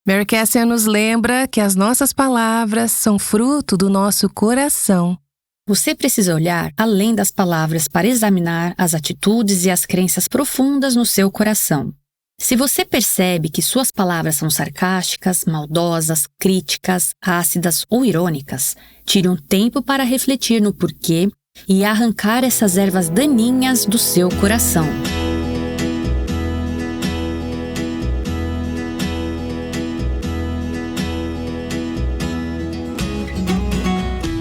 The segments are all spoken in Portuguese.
Mary Cassian nos lembra que as nossas palavras são fruto do nosso coração. Você precisa olhar além das palavras para examinar as atitudes e as crenças profundas no seu coração. Se você percebe que suas palavras são sarcásticas, maldosas, críticas, ácidas ou irônicas, tire um tempo para refletir no porquê e arrancar essas ervas daninhas do seu coração.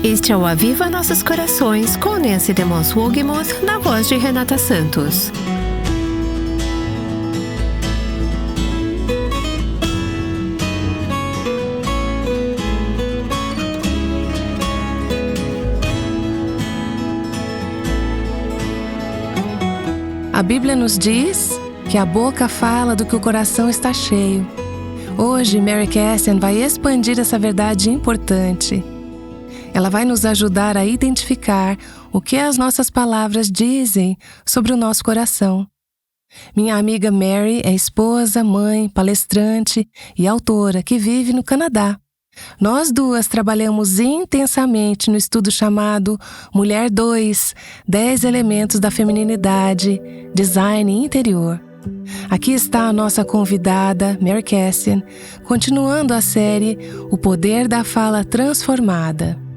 Este é o Aviva Nossos Corações, com Nancy DeMoss Wogemuth, na voz de Renata Santos. A Bíblia nos diz que a boca fala do que o coração está cheio. Hoje, Mary Cassian vai expandir essa verdade importante. Ela vai nos ajudar a identificar o que as nossas palavras dizem sobre o nosso coração. Minha amiga Mary é esposa, mãe, palestrante e autora que vive no Canadá. Nós duas trabalhamos intensamente no estudo chamado Mulher 2, 10 elementos da feminilidade, design interior. Aqui está a nossa convidada, Mary Cassian, continuando a série O Poder da Fala Transformada.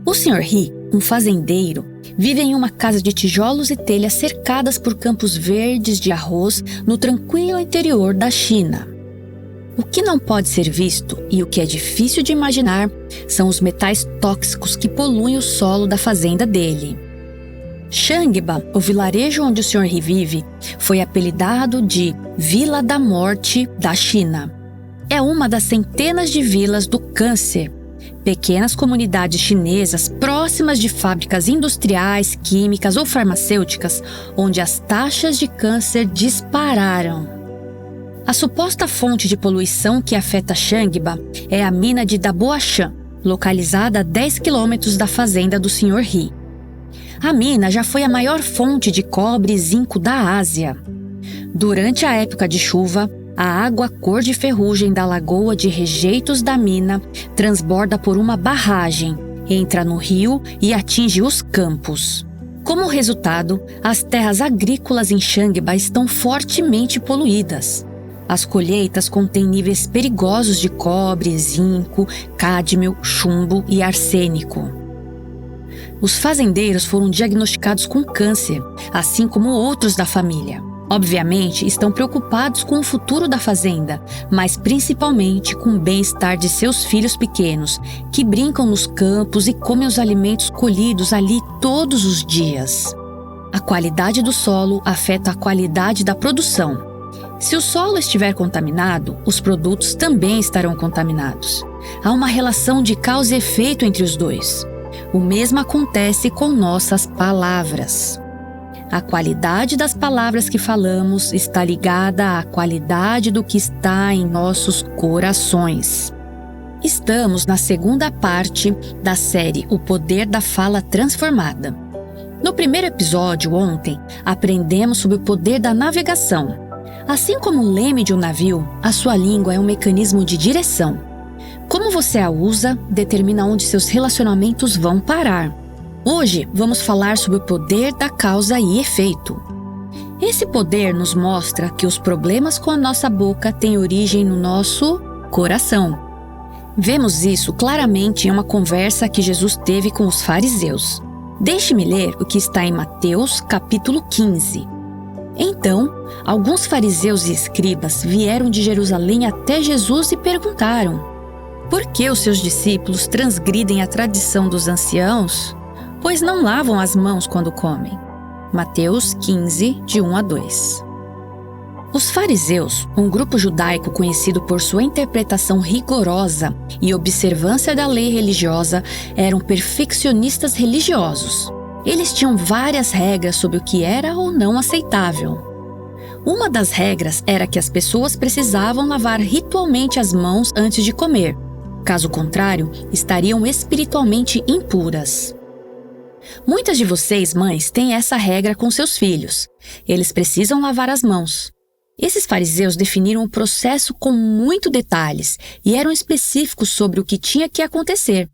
O Sr. He, um fazendeiro, vive em uma casa de tijolos e telhas cercadas por campos verdes de arroz no tranquilo interior da China. O que não pode ser visto e o que é difícil de imaginar são os metais tóxicos que poluem o solo da fazenda dele. Shangba, o vilarejo onde o Sr. He vive, foi apelidado de Vila da Morte da China. É uma das centenas de vilas do câncer, pequenas comunidades chinesas próximas de fábricas industriais, químicas ou farmacêuticas, onde as taxas de câncer dispararam. A suposta fonte de poluição que afeta Shangba é a mina de Daboachan, localizada a 10 quilômetros da fazenda do Sr. He. A mina já foi a maior fonte de cobre e zinco da Ásia. Durante a época de chuva, a água cor de ferrugem da lagoa de rejeitos da mina transborda por uma barragem, entra no rio e atinge os campos. Como resultado, as terras agrícolas em Shangba estão fortemente poluídas. As colheitas contêm níveis perigosos de cobre, zinco, cádmio, chumbo e arsênico. Os fazendeiros foram diagnosticados com câncer, assim como outros da família. Obviamente, estão preocupados com o futuro da fazenda, mas principalmente com o bem-estar de seus filhos pequenos, que brincam nos campos e comem os alimentos colhidos ali todos os dias. A qualidade do solo afeta a qualidade da produção. Se o solo estiver contaminado, os produtos também estarão contaminados. Há uma relação de causa e efeito entre os dois. O mesmo acontece com nossas palavras. A qualidade das palavras que falamos está ligada à qualidade do que está em nossos corações. Estamos na segunda parte da série O Poder da Fala Transformada. No primeiro episódio, ontem, aprendemos sobre o poder da navegação. Assim como o leme de um navio, a sua língua é um mecanismo de direção. Como você a usa, determina onde seus relacionamentos vão parar. Hoje, vamos falar sobre o poder da causa e efeito. Esse poder nos mostra que os problemas com a nossa boca têm origem no nosso coração. Vemos isso claramente em uma conversa que Jesus teve com os fariseus. Deixe-me ler o que está em Mateus, capítulo 15. Então, alguns fariseus e escribas vieram de Jerusalém até Jesus e perguntaram: por que os seus discípulos transgridem a tradição dos anciãos? Pois não lavam as mãos quando comem. Mateus 15, de 1 a 2. Os fariseus, um grupo judaico conhecido por sua interpretação rigorosa e observância da lei religiosa, eram perfeccionistas religiosos. Eles tinham várias regras sobre o que era ou não aceitável. Uma das regras era que as pessoas precisavam lavar ritualmente as mãos antes de comer. Caso contrário, estariam espiritualmente impuras. Muitas de vocês, mães, têm essa regra com seus filhos. Eles precisam lavar as mãos. Esses fariseus definiram o processo com muitos detalhes e eram específicos sobre o que tinha que acontecer.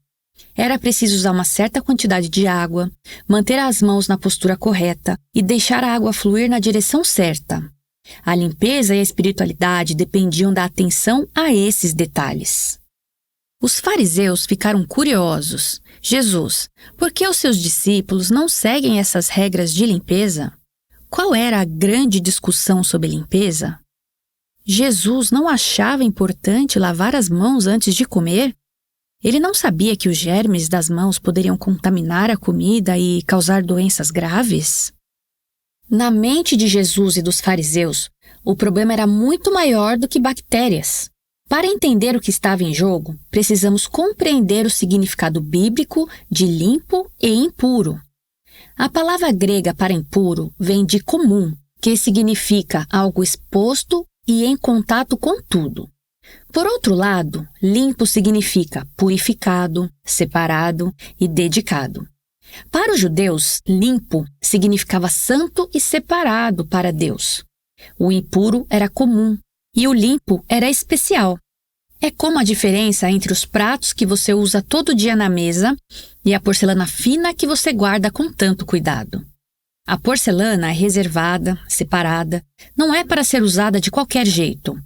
Era preciso usar uma certa quantidade de água, manter as mãos na postura correta e deixar a água fluir na direção certa. A limpeza e a espiritualidade dependiam da atenção a esses detalhes. Os fariseus ficaram curiosos. Jesus, por que os seus discípulos não seguem essas regras de limpeza? Qual era a grande discussão sobre limpeza? Jesus não achava importante lavar as mãos antes de comer? Ele não sabia que os germes das mãos poderiam contaminar a comida e causar doenças graves? Na mente de Jesus e dos fariseus, o problema era muito maior do que bactérias. Para entender o que estava em jogo, precisamos compreender o significado bíblico de limpo e impuro. A palavra grega para impuro vem de comum, que significa algo exposto e em contato com tudo. Por outro lado, limpo significa purificado, separado e dedicado. Para os judeus, limpo significava santo e separado para Deus. O impuro era comum e o limpo era especial. É como a diferença entre os pratos que você usa todo dia na mesa e a porcelana fina que você guarda com tanto cuidado. A porcelana é reservada, separada, não é para ser usada de qualquer jeito.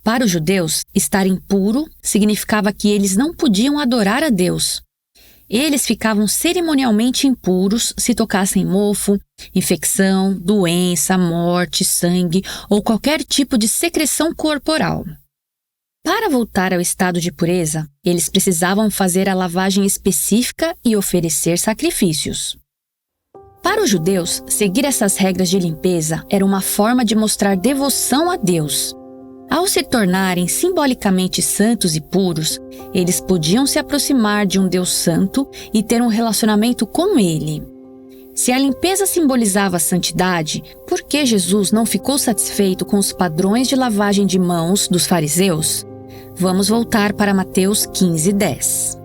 Para os judeus, estar impuro significava que eles não podiam adorar a Deus. Eles ficavam cerimonialmente impuros se tocassem mofo, infecção, doença, morte, sangue ou qualquer tipo de secreção corporal. Para voltar ao estado de pureza, eles precisavam fazer a lavagem específica e oferecer sacrifícios. Para os judeus, seguir essas regras de limpeza era uma forma de mostrar devoção a Deus. Ao se tornarem simbolicamente santos e puros, eles podiam se aproximar de um Deus santo e ter um relacionamento com Ele. Se a limpeza simbolizava a santidade, por que Jesus não ficou satisfeito com os padrões de lavagem de mãos dos fariseus? Vamos voltar para Mateus 15:10.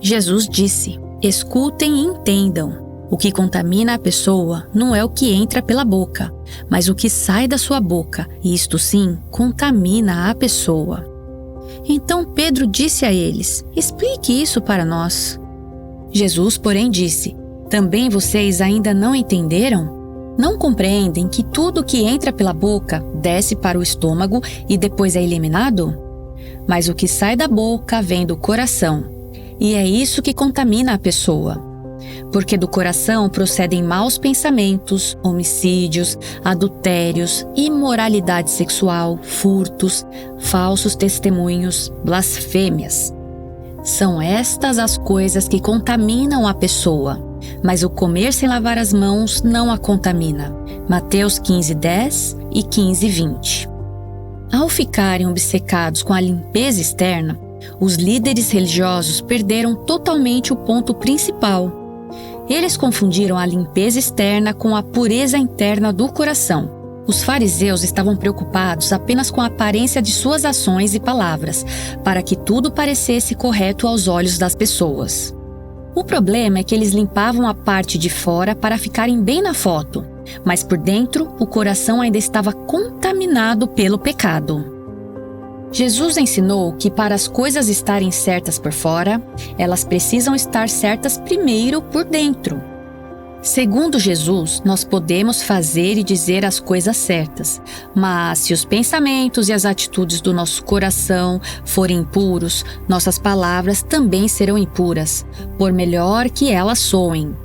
Jesus disse: "Escutem e entendam. O que contamina a pessoa não é o que entra pela boca, mas o que sai da sua boca, e isto sim contamina a pessoa." Então Pedro disse a eles: "Explique isso para nós." Jesus, porém, disse: "Também vocês ainda não entenderam? Não compreendem que tudo que entra pela boca desce para o estômago e depois é eliminado? Mas o que sai da boca vem do coração, e é isso que contamina a pessoa. Porque do coração procedem maus pensamentos, homicídios, adultérios, imoralidade sexual, furtos, falsos testemunhos, blasfêmias. São estas as coisas que contaminam a pessoa, mas o comer sem lavar as mãos não a contamina." Mateus 15:10 e 15:20. Ao ficarem obcecados com a limpeza externa, os líderes religiosos perderam totalmente o ponto principal. Eles confundiram a limpeza externa com a pureza interna do coração. Os fariseus estavam preocupados apenas com a aparência de suas ações e palavras, para que tudo parecesse correto aos olhos das pessoas. O problema é que eles limpavam a parte de fora para ficarem bem na foto, mas por dentro o coração ainda estava contaminado pelo pecado. Jesus ensinou que para as coisas estarem certas por fora, elas precisam estar certas primeiro por dentro. Segundo Jesus, nós podemos fazer e dizer as coisas certas, mas se os pensamentos e as atitudes do nosso coração forem impuros, nossas palavras também serão impuras, por melhor que elas soem.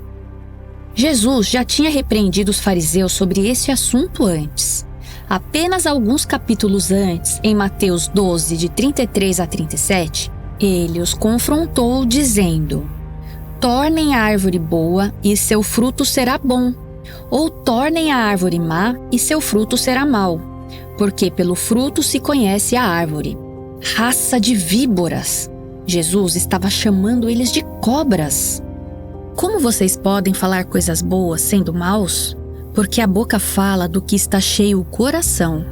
Jesus já tinha repreendido os fariseus sobre esse assunto antes. Apenas alguns capítulos antes, em Mateus 12, de 33 a 37, ele os confrontou dizendo: "Tornem a árvore boa e seu fruto será bom, ou tornem a árvore má e seu fruto será mau, porque pelo fruto se conhece a árvore. Raça de víboras!" Jesus estava chamando eles de cobras. Como vocês podem falar coisas boas sendo maus? Porque a boca fala do que está cheio o coração.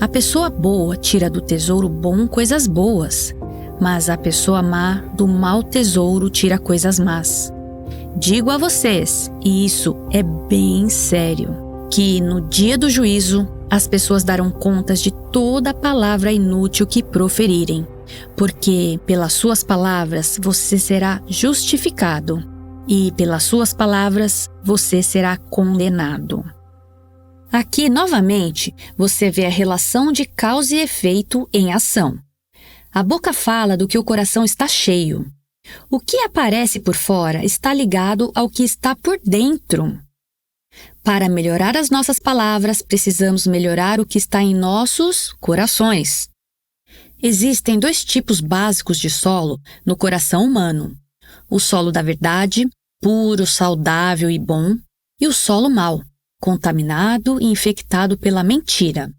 A pessoa boa tira do tesouro bom coisas boas, mas a pessoa má do mau tesouro tira coisas más. Digo a vocês, e isso é bem sério, que no dia do juízo as pessoas darão contas de toda palavra inútil que proferirem, porque pelas suas palavras você será justificado e pelas suas palavras você será condenado. Aqui, novamente, você vê a relação de causa e efeito em ação. A boca fala do que o coração está cheio. O que aparece por fora está ligado ao que está por dentro. Para melhorar as nossas palavras, precisamos melhorar o que está em nossos corações. Existem 2 tipos básicos de solo no coração humano: o solo da verdade, puro, saudável e bom, e o solo mau, contaminado e infectado pela mentira.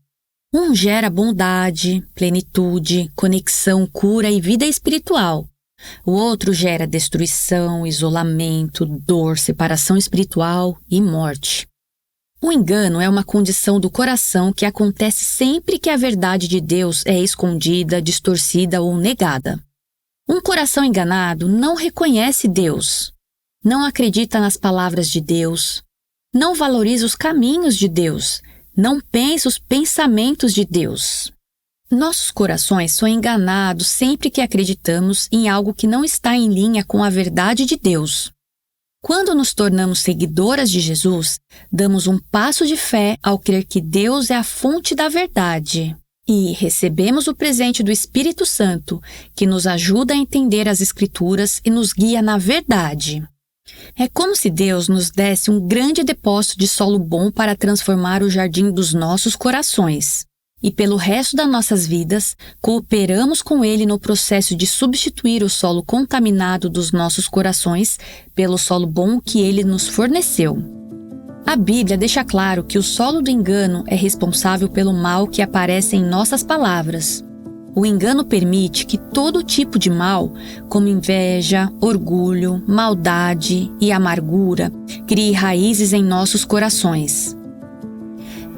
Um gera bondade, plenitude, conexão, cura e vida espiritual. O outro gera destruição, isolamento, dor, separação espiritual e morte. O engano é uma condição do coração que acontece sempre que a verdade de Deus é escondida, distorcida ou negada. Um coração enganado não reconhece Deus, não acredita nas palavras de Deus, não valoriza os caminhos de Deus, não pensa os pensamentos de Deus. Nossos corações são enganados sempre que acreditamos em algo que não está em linha com a verdade de Deus. Quando nos tornamos seguidoras de Jesus, damos um passo de fé ao crer que Deus é a fonte da verdade e recebemos o presente do Espírito Santo, que nos ajuda a entender as Escrituras e nos guia na verdade. É como se Deus nos desse um grande depósito de solo bom para transformar o jardim dos nossos corações. E pelo resto das nossas vidas, cooperamos com Ele no processo de substituir o solo contaminado dos nossos corações pelo solo bom que Ele nos forneceu. A Bíblia deixa claro que o solo do engano é responsável pelo mal que aparece em nossas palavras. O engano permite que todo tipo de mal, como inveja, orgulho, maldade e amargura, crie raízes em nossos corações.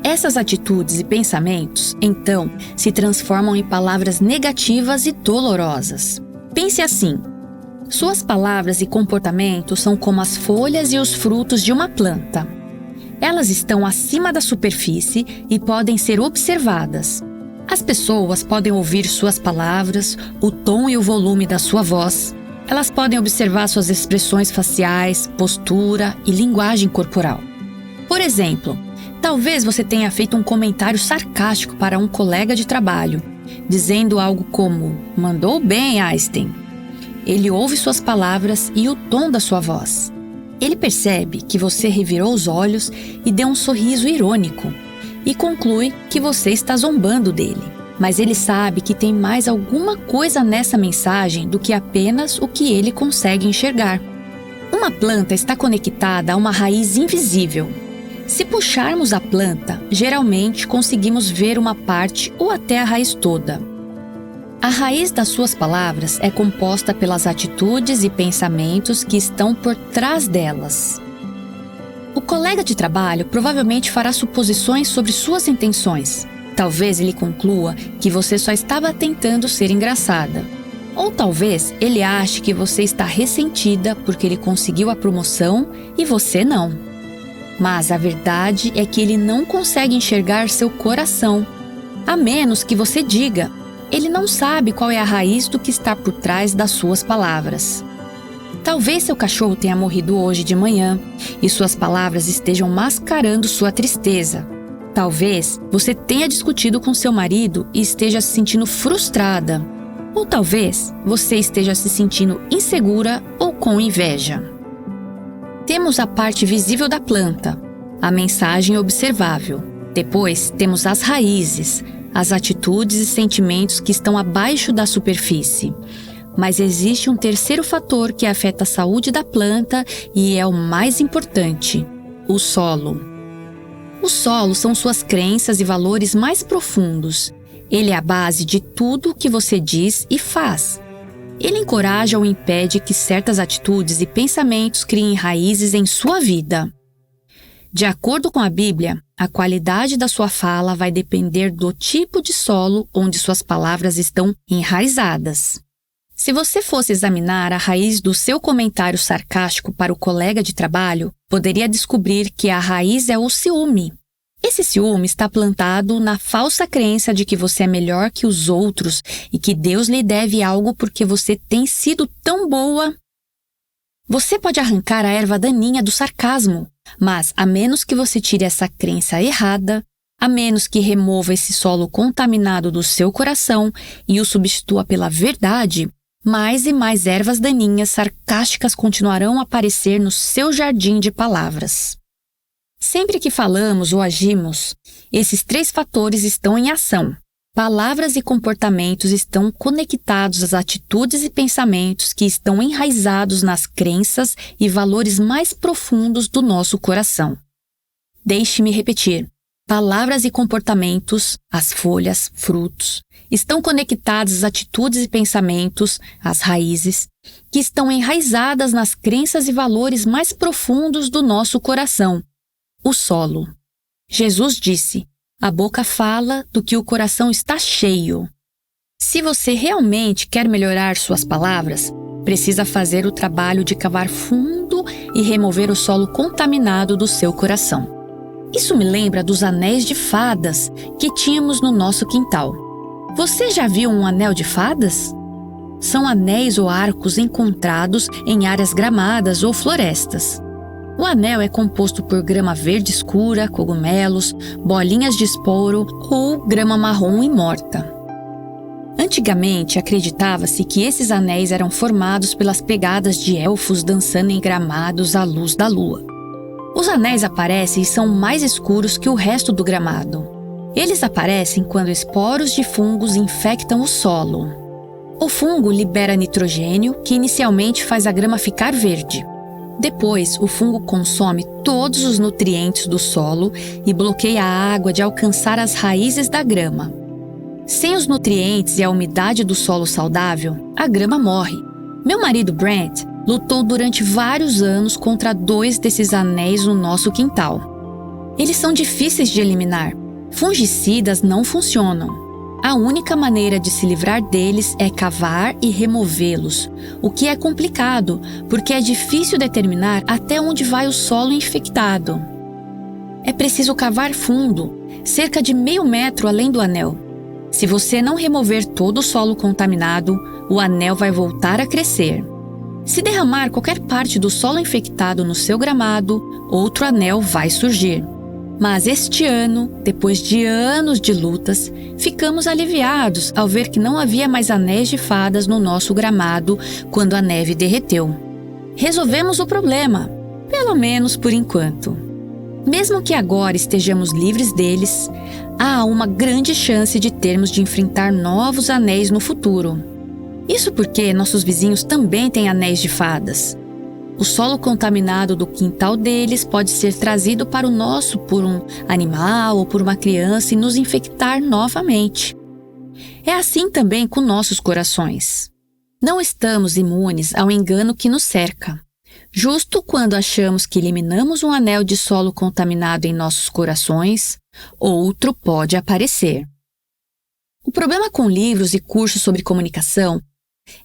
Essas atitudes e pensamentos, então, se transformam em palavras negativas e dolorosas. Pense assim: suas palavras e comportamentos são como as folhas e os frutos de uma planta. Elas estão acima da superfície e podem ser observadas. As pessoas podem ouvir suas palavras, o tom e o volume da sua voz. Elas podem observar suas expressões faciais, postura e linguagem corporal. Por exemplo, talvez você tenha feito um comentário sarcástico para um colega de trabalho, dizendo algo como: "Mandou bem, Einstein." Ele ouve suas palavras e o tom da sua voz. Ele percebe que você revirou os olhos e deu um sorriso irônico, e conclui que você está zombando dele. Mas ele sabe que tem mais alguma coisa nessa mensagem do que apenas o que ele consegue enxergar. Uma planta está conectada a uma raiz invisível. Se puxarmos a planta, geralmente conseguimos ver uma parte ou até a raiz toda. A raiz das suas palavras é composta pelas atitudes e pensamentos que estão por trás delas. O colega de trabalho provavelmente fará suposições sobre suas intenções. Talvez ele conclua que você só estava tentando ser engraçada. Ou talvez ele ache que você está ressentida porque ele conseguiu a promoção e você não. Mas a verdade é que ele não consegue enxergar seu coração, a menos que você diga: ele não sabe qual é a raiz do que está por trás das suas palavras. Talvez seu cachorro tenha morrido hoje de manhã e suas palavras estejam mascarando sua tristeza. Talvez você tenha discutido com seu marido e esteja se sentindo frustrada. Ou talvez você esteja se sentindo insegura ou com inveja. Temos a parte visível da planta, a mensagem observável. Depois temos as raízes, as atitudes e sentimentos que estão abaixo da superfície. Mas existe um terceiro fator que afeta a saúde da planta e é o mais importante: o solo. O solo são suas crenças e valores mais profundos. Ele é a base de tudo o que você diz e faz. Ele encoraja ou impede que certas atitudes e pensamentos criem raízes em sua vida. De acordo com a Bíblia, a qualidade da sua fala vai depender do tipo de solo onde suas palavras estão enraizadas. Se você fosse examinar a raiz do seu comentário sarcástico para o colega de trabalho, poderia descobrir que a raiz é o ciúme. Esse ciúme está plantado na falsa crença de que você é melhor que os outros e que Deus lhe deve algo porque você tem sido tão boa. Você pode arrancar a erva daninha do sarcasmo, mas a menos que você tire essa crença errada, a menos que remova esse solo contaminado do seu coração e o substitua pela verdade, mais e mais ervas daninhas sarcásticas continuarão a aparecer no seu jardim de palavras. Sempre que falamos ou agimos, esses 3 fatores estão em ação. Palavras e comportamentos estão conectados às atitudes e pensamentos que estão enraizados nas crenças e valores mais profundos do nosso coração. Deixe-me repetir. Palavras e comportamentos, as folhas, frutos, estão conectados às atitudes e pensamentos, às raízes, que estão enraizadas nas crenças e valores mais profundos do nosso coração. O solo. Jesus disse, a boca fala do que o coração está cheio. Se você realmente quer melhorar suas palavras, precisa fazer o trabalho de cavar fundo e remover o solo contaminado do seu coração. Isso me lembra dos anéis de fadas que tínhamos no nosso quintal. Você já viu um anel de fadas? São anéis ou arcos encontrados em áreas gramadas ou florestas. O anel é composto por grama verde escura, cogumelos, bolinhas de esporo ou grama marrom e morta. Antigamente, acreditava-se que esses anéis eram formados pelas pegadas de elfos dançando em gramados à luz da lua. Os anéis aparecem e são mais escuros que o resto do gramado. Eles aparecem quando esporos de fungos infectam o solo. O fungo libera nitrogênio, que inicialmente faz a grama ficar verde. Depois, o fungo consome todos os nutrientes do solo e bloqueia a água de alcançar as raízes da grama. Sem os nutrientes e a umidade do solo saudável, a grama morre. Meu marido Brent lutou durante vários anos contra 2 desses anéis no nosso quintal. Eles são difíceis de eliminar. Fungicidas não funcionam. A única maneira de se livrar deles é cavar e removê-los, o que é complicado, porque é difícil determinar até onde vai o solo infectado. É preciso cavar fundo, cerca de meio metro além do anel. Se você não remover todo o solo contaminado, o anel vai voltar a crescer. Se derramar qualquer parte do solo infectado no seu gramado, outro anel vai surgir. Mas este ano, depois de anos de lutas, ficamos aliviados ao ver que não havia mais anéis de fadas no nosso gramado quando a neve derreteu. Resolvemos o problema, pelo menos por enquanto. Mesmo que agora estejamos livres deles, há uma grande chance de termos de enfrentar novos anéis no futuro. Isso porque nossos vizinhos também têm anéis de fadas. O solo contaminado do quintal deles pode ser trazido para o nosso por um animal ou por uma criança e nos infectar novamente. É assim também com nossos corações. Não estamos imunes ao engano que nos cerca. Justo quando achamos que eliminamos um anel de solo contaminado em nossos corações, outro pode aparecer. O problema com livros e cursos sobre comunicação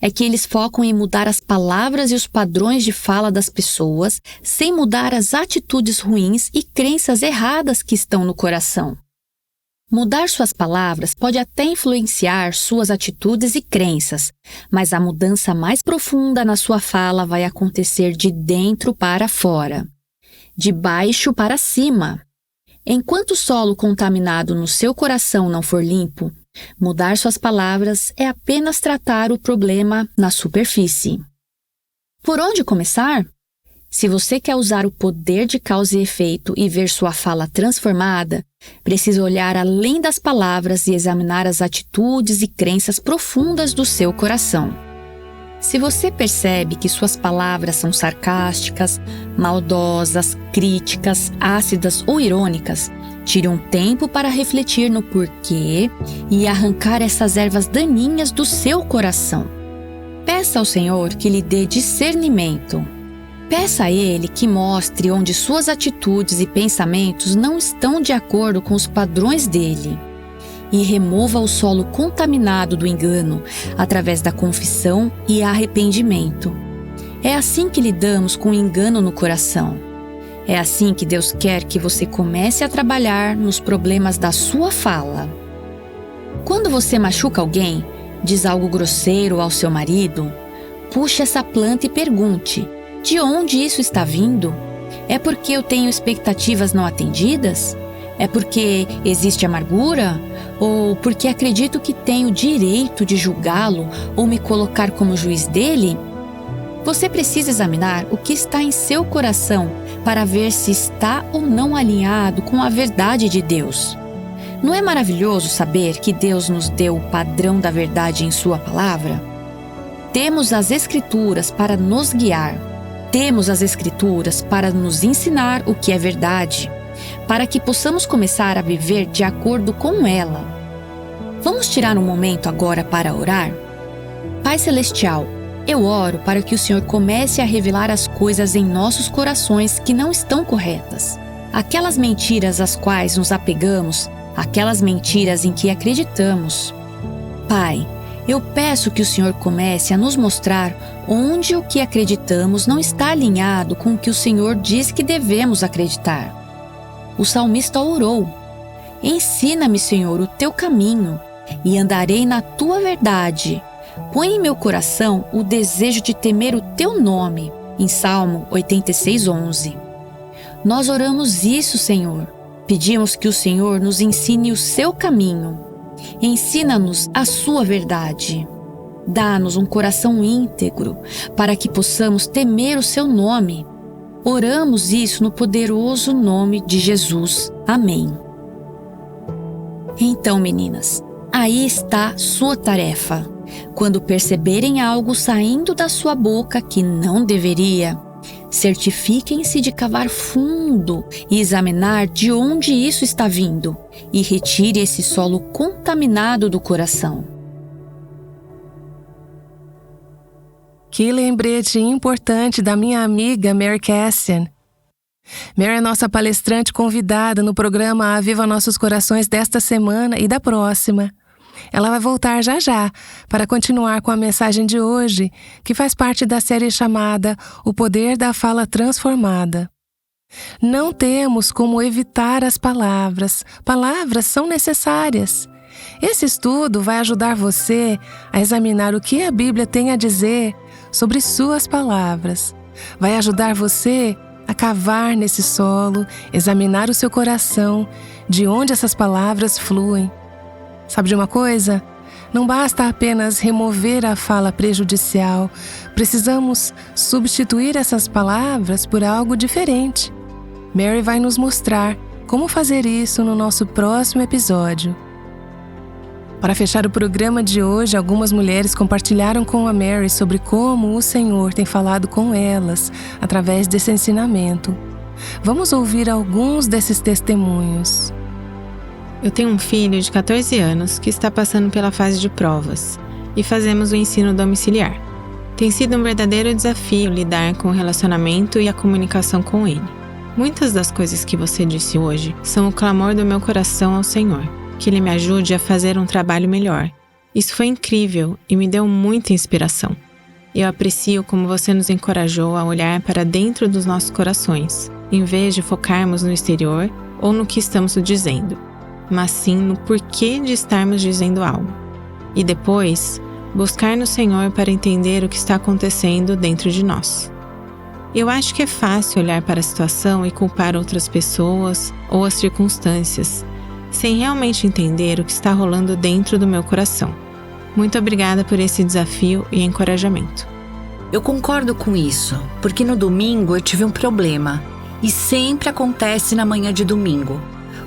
é que eles focam em mudar as palavras e os padrões de fala das pessoas sem mudar as atitudes ruins e crenças erradas que estão no coração. Mudar suas palavras pode até influenciar suas atitudes e crenças, mas a mudança mais profunda na sua fala vai acontecer de dentro para fora, de baixo para cima. Enquanto o solo contaminado no seu coração não for limpo, mudar suas palavras é apenas tratar o problema na superfície. Por onde começar? Se você quer usar o poder de causa e efeito e ver sua fala transformada, precisa olhar além das palavras e examinar as atitudes e crenças profundas do seu coração. Se você percebe que suas palavras são sarcásticas, maldosas, críticas, ácidas ou irônicas, tire um tempo para refletir no porquê e arrancar essas ervas daninhas do seu coração. Peça ao Senhor que lhe dê discernimento. Peça a Ele que mostre onde suas atitudes e pensamentos não estão de acordo com os padrões dele. E remova o solo contaminado do engano através da confissão e arrependimento. É assim que lidamos com o engano no coração. É assim que Deus quer que você comece a trabalhar nos problemas da sua fala. Quando você machuca alguém, diz algo grosseiro ao seu marido, puxe essa planta e pergunte: de onde isso está vindo? É porque eu tenho expectativas não atendidas? É porque existe amargura? Ou porque acredito que tenho direito de julgá-lo ou me colocar como juiz dele? Você precisa examinar o que está em seu coração para ver se está ou não alinhado com a verdade de Deus. Não é maravilhoso saber que Deus nos deu o padrão da verdade em sua palavra? Temos as Escrituras para nos guiar. Temos as Escrituras para nos ensinar o que é verdade, para que possamos começar a viver de acordo com ela. Vamos tirar um momento agora para orar? Pai Celestial, eu oro para que o Senhor comece a revelar as coisas em nossos corações que não estão corretas. Aquelas mentiras às quais nos apegamos, aquelas mentiras em que acreditamos. Pai, eu peço que o Senhor comece a nos mostrar onde o que acreditamos não está alinhado com o que o Senhor diz que devemos acreditar. O salmista orou: ensina-me, Senhor, o teu caminho, e andarei na tua verdade. Põe em meu coração o desejo de temer o teu nome, em Salmo 86:11. Nós oramos isso, Senhor. Pedimos que o Senhor nos ensine o seu caminho. Ensina-nos a sua verdade. Dá-nos um coração íntegro, para que possamos temer o seu nome. Oramos isso no poderoso nome de Jesus. Amém. Então, meninas, aí está sua tarefa. Quando perceberem algo saindo da sua boca que não deveria, certifiquem-se de cavar fundo e examinar de onde isso está vindo e retire esse solo contaminado do coração. Que lembrete importante da minha amiga Mary Cassian. Mary é nossa palestrante convidada no programa Aviva Nossos Corações desta semana e da próxima. Ela vai voltar já já para continuar com a mensagem de hoje, que faz parte da série chamada O Poder da Fala Transformada. Não temos como evitar as palavras. Palavras são necessárias. Esse estudo vai ajudar você a examinar o que a Bíblia tem a dizer sobre suas palavras. Vai ajudar você a cavar nesse solo, examinar o seu coração, de onde essas palavras fluem. Sabe de uma coisa? Não basta apenas remover a fala prejudicial. Precisamos substituir essas palavras por algo diferente. Mary vai nos mostrar como fazer isso no nosso próximo episódio. Para fechar o programa de hoje, algumas mulheres compartilharam com a Mary sobre como o Senhor tem falado com elas através desse ensinamento. Vamos ouvir alguns desses testemunhos. Eu tenho um filho de 14 anos que está passando pela fase de provas e fazemos o ensino domiciliar. Tem sido um verdadeiro desafio lidar com o relacionamento e a comunicação com ele. Muitas das coisas que você disse hoje são o clamor do meu coração ao Senhor, que Ele me ajude a fazer um trabalho melhor. Isso foi incrível e me deu muita inspiração. Eu aprecio como você nos encorajou a olhar para dentro dos nossos corações, em vez de focarmos no exterior ou no que estamos dizendo, mas sim no porquê de estarmos dizendo algo. E depois, buscar no Senhor para entender o que está acontecendo dentro de nós. Eu acho que é fácil olhar para a situação e culpar outras pessoas ou as circunstâncias, sem realmente entender o que está rolando dentro do meu coração. Muito obrigada por esse desafio e encorajamento. Eu concordo com isso, porque no domingo eu tive um problema, e sempre acontece na manhã de domingo,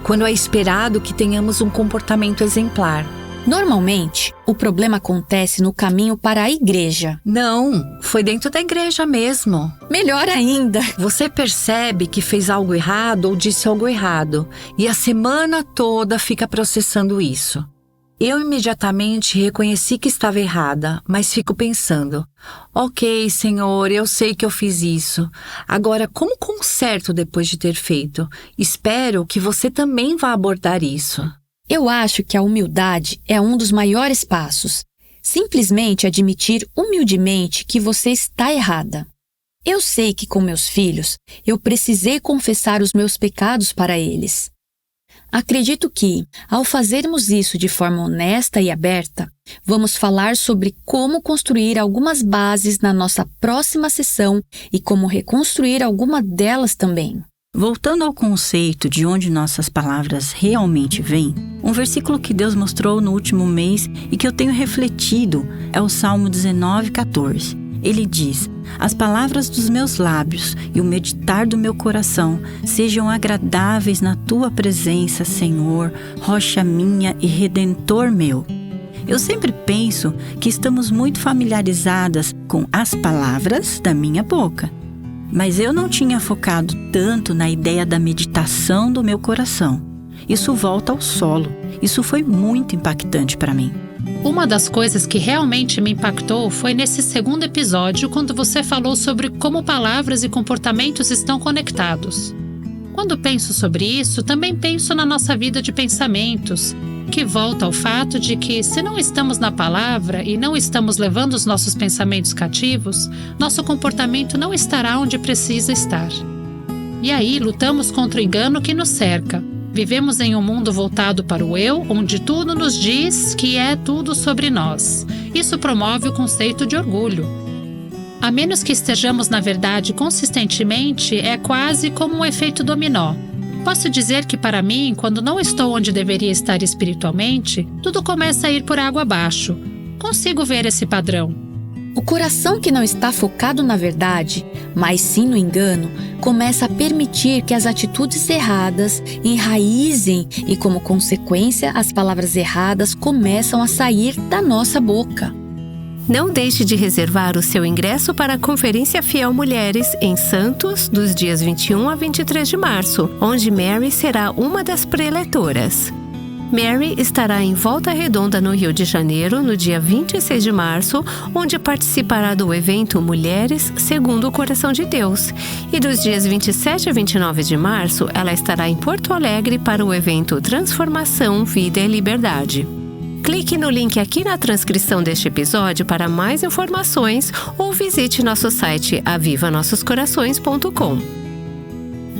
quando é esperado que tenhamos um comportamento exemplar. Normalmente, o problema acontece no caminho para a igreja. Não, foi dentro da igreja mesmo. Melhor ainda! Você percebe que fez algo errado ou disse algo errado, e a semana toda fica processando isso. Eu imediatamente reconheci que estava errada, mas fico pensando: ok, Senhor, eu sei que eu fiz isso. Agora, como conserto depois de ter feito? Espero que você também vá abordar isso. Eu acho que a humildade é um dos maiores passos. Simplesmente admitir humildemente que você está errada. Eu sei que com meus filhos, eu precisei confessar os meus pecados para eles. Acredito que, ao fazermos isso de forma honesta e aberta, vamos falar sobre como construir algumas bases na nossa próxima sessão e como reconstruir alguma delas também. Voltando ao conceito de onde nossas palavras realmente vêm, um versículo que Deus mostrou no último mês e que eu tenho refletido é o Salmo 19:14. Ele diz: as palavras dos meus lábios e o meditar do meu coração sejam agradáveis na tua presença, Senhor, rocha minha e redentor meu. Eu sempre penso que estamos muito familiarizadas com as palavras da minha boca, mas eu não tinha focado tanto na ideia da meditação do meu coração. Isso volta ao solo. Isso foi muito impactante para mim. Uma das coisas que realmente me impactou foi nesse segundo episódio, quando você falou sobre como palavras e comportamentos estão conectados. Quando penso sobre isso, também penso na nossa vida de pensamentos, que volta ao fato de que, se não estamos na palavra e não estamos levando os nossos pensamentos cativos, nosso comportamento não estará onde precisa estar. E aí lutamos contra o engano que nos cerca. Vivemos em um mundo voltado para o eu, onde tudo nos diz que é tudo sobre nós. Isso promove o conceito de orgulho. A menos que estejamos na verdade consistentemente, é quase como um efeito dominó. Posso dizer que para mim, quando não estou onde deveria estar espiritualmente, tudo começa a ir por água abaixo. Consigo ver esse padrão. O coração que não está focado na verdade, mas sim no engano, começa a permitir que as atitudes erradas enraizem e, como consequência, as palavras erradas começam a sair da nossa boca. Não deixe de reservar o seu ingresso para a Conferência Fiel Mulheres em Santos, dos dias 21 a 23 de março, onde Mary será uma das preletoras. Mary estará em Volta Redonda, no Rio de Janeiro, no dia 26 de março, onde participará do evento Mulheres Segundo o Coração de Deus. E dos dias 27 a 29 de março, ela estará em Porto Alegre para o evento Transformação, Vida e Liberdade. Clique no link aqui na transcrição deste episódio para mais informações ou visite nosso site avivanossoscorações.com.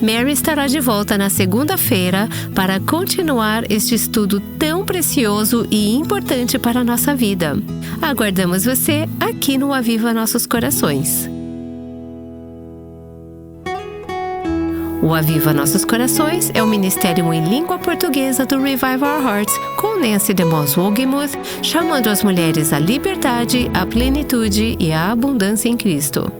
Mary estará de volta na segunda-feira para continuar este estudo tão precioso e importante para a nossa vida. Aguardamos você aqui no Aviva Nossos Corações. O Aviva Nossos Corações é o ministério em língua portuguesa do Revive Our Hearts, com Nancy DeMoss Wogemuth, chamando as mulheres à liberdade, à plenitude e à abundância em Cristo.